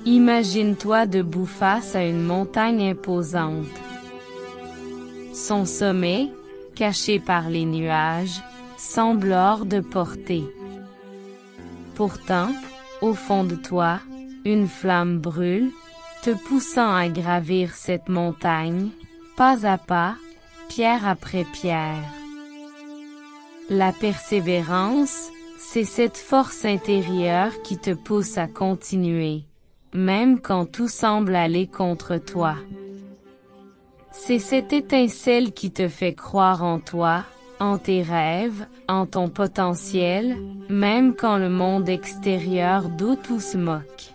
Imagine-toi debout face à une montagne imposante. Son sommet, caché par les nuages, semble hors de portée. Pourtant, au fond de toi, une flamme brûle, te poussant à gravir cette montagne, pas à pas, pierre après pierre. La persévérance, c'est cette force intérieure qui te pousse à continuer, même quand tout semble aller contre toi. C'est cette étincelle qui te fait croire en toi, en tes rêves, en ton potentiel, même quand le monde extérieur doute ou se moque.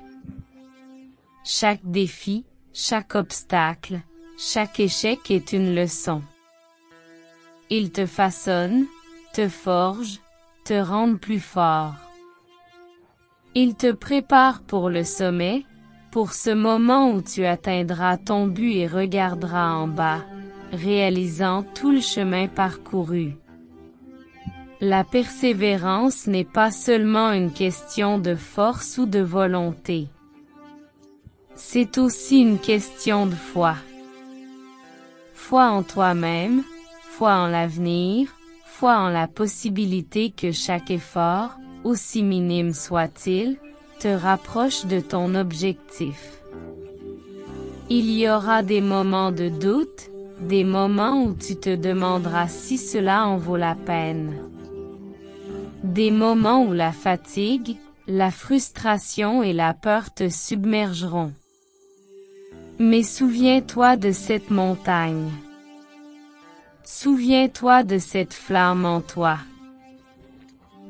Chaque défi, chaque obstacle, chaque échec est une leçon. Il te façonne, te forge, te rend plus fort. Il te prépare pour le sommet, pour ce moment où tu atteindras ton but et regarderas en bas, réalisant tout le chemin parcouru. La persévérance n'est pas seulement une question de force ou de volonté. C'est aussi une question de foi. Foi en toi-même, foi en l'avenir, foi en la possibilité que chaque effort, aussi minime soit-il, te rapproche de ton objectif. Il y aura des moments de doute, des moments où tu te demanderas si cela en vaut la peine. Des moments où la fatigue, la frustration et la peur te submergeront. Mais souviens-toi de cette montagne. Souviens-toi de cette flamme en toi.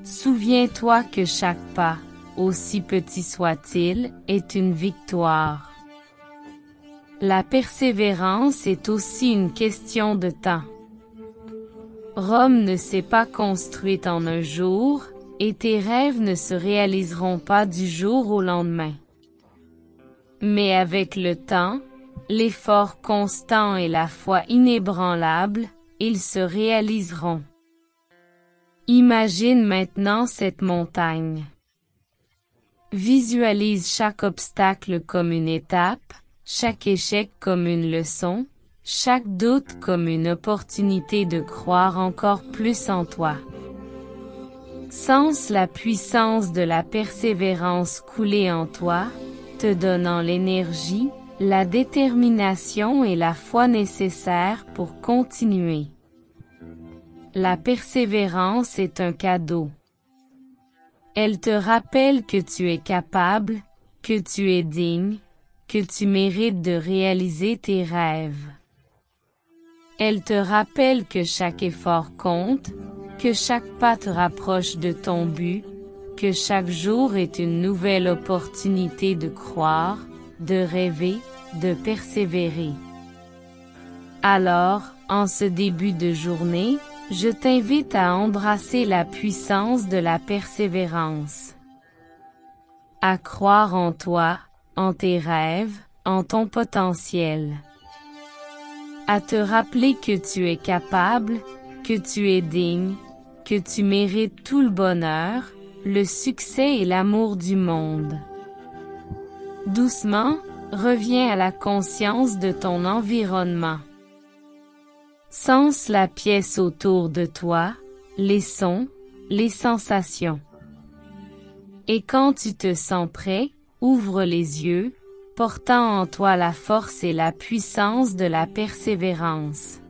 Souviens-toi que chaque pas, aussi petit soit-il, est une victoire. La persévérance est aussi une question de temps. Rome ne s'est pas construite en un jour, et tes rêves ne se réaliseront pas du jour au lendemain. Mais avec le temps, l'effort constant et la foi inébranlable, ils se réaliseront. Imagine maintenant cette montagne. Visualise chaque obstacle comme une étape, chaque échec comme une leçon, chaque doute comme une opportunité de croire encore plus en toi. Sens la puissance de la persévérance couler en toi, te donnant l'énergie, la détermination et la foi nécessaires pour continuer. La persévérance est un cadeau. Elle te rappelle que tu es capable, que tu es digne, que tu mérites de réaliser tes rêves. Elle te rappelle que chaque effort compte, que chaque pas te rapproche de ton but, que chaque jour est une nouvelle opportunité de croire, de rêver, de persévérer. Alors, en ce début de journée, je t'invite à embrasser la puissance de la persévérance. À croire en toi, en tes rêves, en ton potentiel. À te rappeler que tu es capable, que tu es digne, que tu mérites tout le bonheur, le succès et l'amour du monde. Doucement, reviens à la conscience de ton environnement. Sens la pièce autour de toi, les sons, les sensations. Et quand tu te sens prêt, ouvre les yeux, portant en toi la force et la puissance de la persévérance.